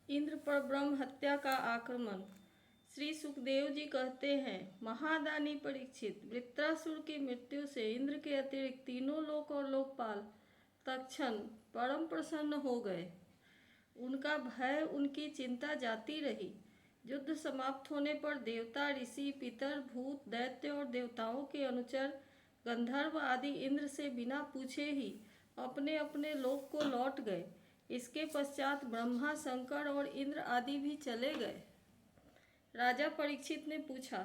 इंद्र पर ब्रह्म हत्या का आक्रमण। श्री सुखदेव जी कहते हैं, महादानी परीक्षित, वृत्रासुर की मृत्यु से इंद्र के अतिरिक्त तीनों लोक और लोकपाल तत्क्षण परम प्रसन्न हो गए। उनका भय, उनकी चिंता जाती रही। युद्ध समाप्त होने पर देवता, ऋषि, पितर, भूत, दैत्य और देवताओं के अनुचर, गंधर्व आदि इंद्र से बिना पूछे ही अपने अपने लोक को लौट गए। इसके पश्चात ब्रह्मा, शंकर और इंद्र आदि भी चले गए। राजा परीक्षित ने पूछा,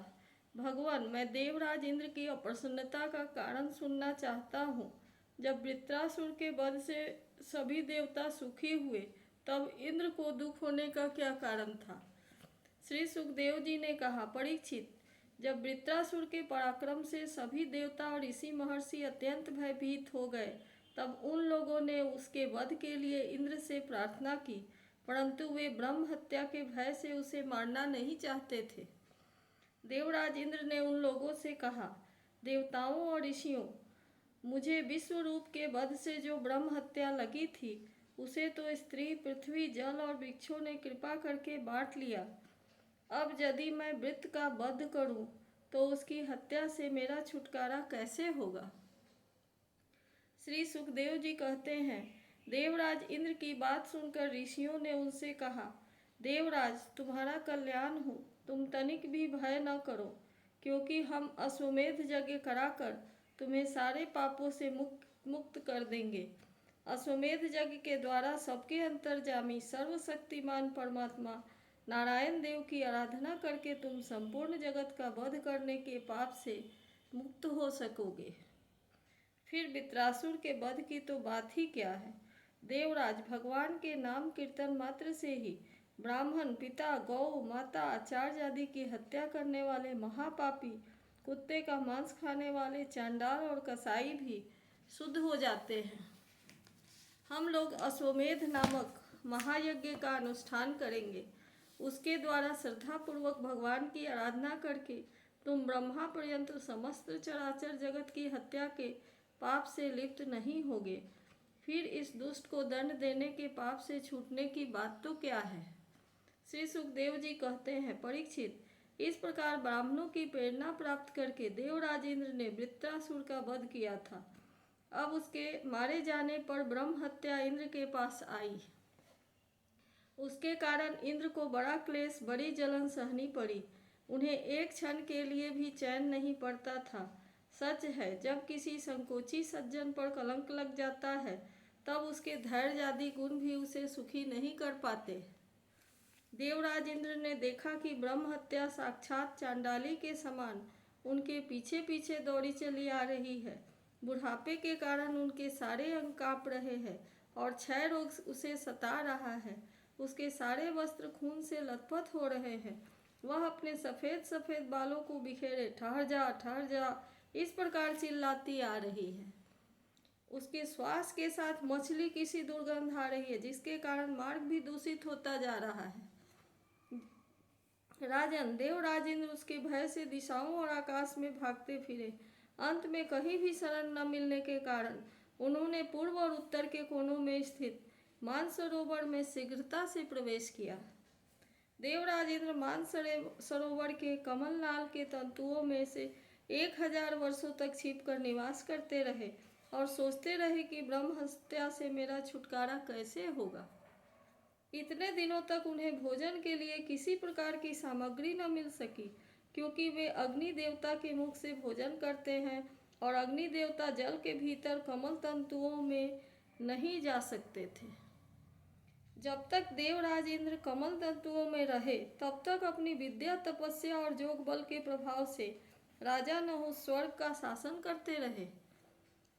भगवान, मैं देवराज इंद्र की अप्रसन्नता का कारण सुनना चाहता हूँ। जब वृत्रासुर के वध से सभी देवता सुखी हुए, तब इंद्र को दुख होने का क्या कारण था? श्री सुखदेव जी ने कहा, परीक्षित, जब वृत्रासुर के पराक्रम से सभी देवता और ऋषि महर्षि अत्यंत भयभीत हो गए, तब उन लोगों ने उसके वध के लिए इंद्र से प्रार्थना की, परंतु वे ब्रह्म हत्या के भय से उसे मारना नहीं चाहते थे। देवराज इंद्र ने उन लोगों से कहा, देवताओं और ऋषियों, मुझे विश्व रूप के वध से जो ब्रह्म हत्या लगी थी, उसे तो स्त्री, पृथ्वी, जल और वृक्षों ने कृपा करके बांट लिया। अब यदि मैं वृत्त का वध करूं, तो उसकी हत्या से मेरा छुटकारा कैसे होगा? श्री सुखदेव जी कहते हैं, देवराज इंद्र की बात सुनकर ऋषियों ने उनसे कहा, देवराज, तुम्हारा कल्याण हो, तुम तनिक भी भय न करो, क्योंकि हम अश्वमेध यज्ञ कराकर तुम्हें सारे पापों से मुक्त कर देंगे। अश्वमेध यज्ञ के द्वारा सबके अंतर्यामी सर्वशक्तिमान परमात्मा नारायण देव की आराधना करके तुम संपूर्ण जगत का वध करने के पाप से मुक्त हो सकोगे। फिर वृत्रासुर के वध की तो बात ही क्या है। देवराज, भगवान के नाम कीर्तन मात्र से ही ब्राह्मण, पिता, गौ माता, आचार्य आदि की हत्या करने वाले महापापी, कुत्ते का मांस खाने वाले चांडाल और कसाई भी शुद्ध हो जाते हैं। हम लोग अश्वमेध नामक महायज्ञ का अनुष्ठान करेंगे। उसके द्वारा श्रद्धापूर्वक भगवान की आराधना करके तुम ब्रह्मा पर्यंत समस्त चराचर जगत की हत्या के पाप से लिप्त नहीं होगे। फिर इस दुष्ट को दंड देने के पाप से छूटने की बात तो क्या है? श्री सुखदेव जी कहते हैं, परीक्षित, इस प्रकार ब्राह्मणों की प्रेरणा प्राप्त करके देवराज इंद्र ने वृत्रासुर का वध किया था। अब उसके मारे जाने पर ब्रह्म हत्या इंद्र के पास आई। उसके कारण इंद्र को बड़ा क्लेश, बड़ी जलन सहनी पड़ी। उन्हें एक क्षण के लिए भी चैन नहीं पड़ता था। सच है, जब किसी संकोची सज्जन पर कलंक लग जाता है, तब उसके धैर्य आदि गुण भी उसे सुखी नहीं कर पाते। देवराज इंद्र ने देखा कि ब्रह्म हत्या साक्षात चांडाली के समान उनके पीछे पीछे दौड़ी चली आ रही है। बुढ़ापे के कारण उनके सारे अंग कांप रहे हैं और क्षय रोग उसे सता रहा है। उसके सारे वस्त्र खून से लथपथ हो रहे हैं। वह अपने सफ़ेद सफ़ेद बालों को बिखेरे ठहर जा, ठहर जा, इस प्रकार चिल्लाती आ रही है। उसके श्वास के साथ मछली किसी दुर्गंध आ रही है, जिसके कारण मार्ग भी दूषित होता जा रहा है। राजन, देवराज इंद्र उसके भय से दिशाओं और आकाश में भागते फिरे। अंत में कहीं भी शरण न मिलने के कारण उन्होंने पूर्व और उत्तर के कोनों में स्थित मानसरोवर में शीघ्रता से प्रवेश किया। देवराज इंद्र मानसरोवर के कमल नाल के तंतुओं में से 1000 वर्षों तक छिपकर निवास करते रहे और सोचते रहे कि ब्रह्म हत्या से मेरा छुटकारा कैसे होगा। इतने दिनों तक उन्हें भोजन के लिए किसी प्रकार की सामग्री न मिल सकी, क्योंकि वे अग्नि देवता के मुख से भोजन करते हैं और अग्नि देवता जल के भीतर कमल तंतुओं में नहीं जा सकते थे। जब तक देवराज इंद्र कमल तंतुओं में रहे, तब तक अपनी विद्या, तपस्या और जोग बल के प्रभाव से राजा नहुष स्वर्ग का शासन करते रहे।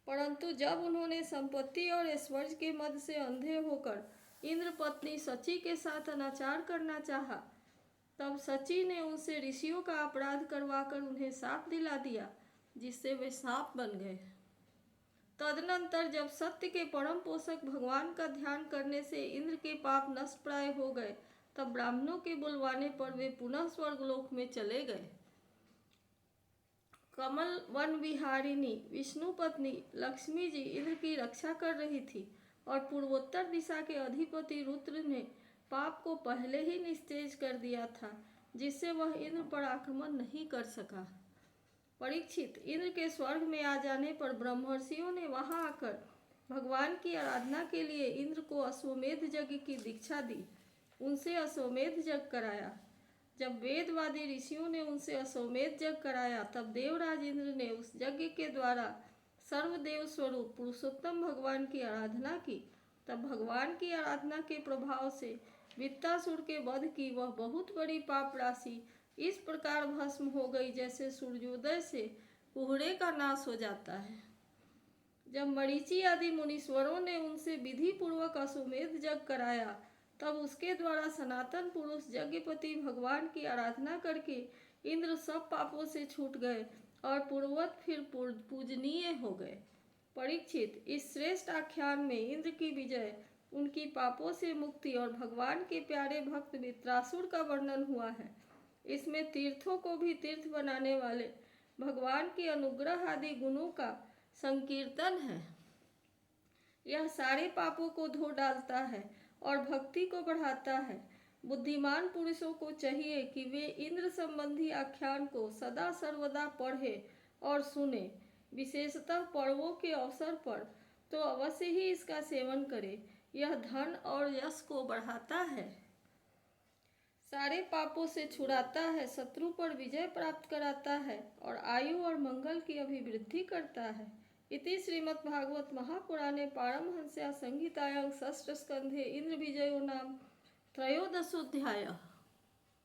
परंतु जब उन्होंने संपत्ति और ऐश्वर्य के मद से अंधे होकर इंद्र पत्नी सची के साथ अनाचार करना चाहा, तब सची ने उनसे ऋषियों का अपराध करवाकर उन्हें शाप दिला दिया, जिससे वे सांप बन गए। तदनंतर जब सत्य के परम पोषक भगवान का ध्यान करने से इंद्र के पाप नष्ट प्राय हो गए, तब ब्राह्मणों के बुलवाने पर वे पुनः स्वर्गलोक में चले गए। कमल वन विहारिणी विष्णु पत्नी लक्ष्मी जी इंद्र की रक्षा कर रही थी और पूर्वोत्तर दिशा के अधिपति रुद्र ने पाप को पहले ही निस्तेज कर दिया था, जिससे वह इंद्र पर आक्रमण नहीं कर सका। परीक्षित, इंद्र के स्वर्ग में आ जाने पर ब्रह्मर्षियों ने वहां आकर भगवान की आराधना के लिए इंद्र को अश्वमेध यज्ञ की दीक्षा दी, उनसे अश्वमेध यज्ञ कराया। जब वेदवादी ऋषियों ने उनसे अश्वमेध यज्ञ कराया, तब देवराज इंद्र ने उस यज्ञ के द्वारा सर्वदेव स्वरूप पुरुषोत्तम भगवान की आराधना की। तब भगवान की आराधना के प्रभाव से वृत्तासुर के वध की वह बहुत बड़ी पाप राशि इस प्रकार भस्म हो गई, जैसे सूर्योदय से कुहरे का नाश हो जाता है। जब मरीचि आदि मुनीश्वरों ने उनसे विधि पूर्वक अश्वमेध यज्ञ कराया, तब उसके द्वारा सनातन पुरुष यज्ञपति भगवान की आराधना करके इंद्र सब पापों से छूट गए और पूर्ववत फिर पूजनीय हो गए। परीक्षित, इस श्रेष्ठ आख्यान में इंद्र की विजय, उनकी पापों से मुक्ति और भगवान के प्यारे भक्त वृत्रासुर का वर्णन हुआ है। इसमें तीर्थों को भी तीर्थ बनाने वाले भगवान के अनुग्रह आदि गुणों का संकीर्तन है। यह सारे पापों को धो डालता है और भक्ति को बढ़ाता है। बुद्धिमान पुरुषों को चाहिए कि वे इंद्र संबंधी आख्यान को सदा सर्वदा पढ़े और सुने, विशेषतः पर्वों के अवसर पर तो अवश्य ही इसका सेवन करें। यह धन और यश को बढ़ाता है, सारे पापों से छुड़ाता है, शत्रु पर विजय प्राप्त कराता है और आयु और मंगल की अभिवृद्धि करता है। इति श्रीमद्भागवत महापुराणे पारमहंस्यां संहितायां षष्ठ स्कंधे इंद्र विजयो नाम त्रयोदशोऽध्यायः।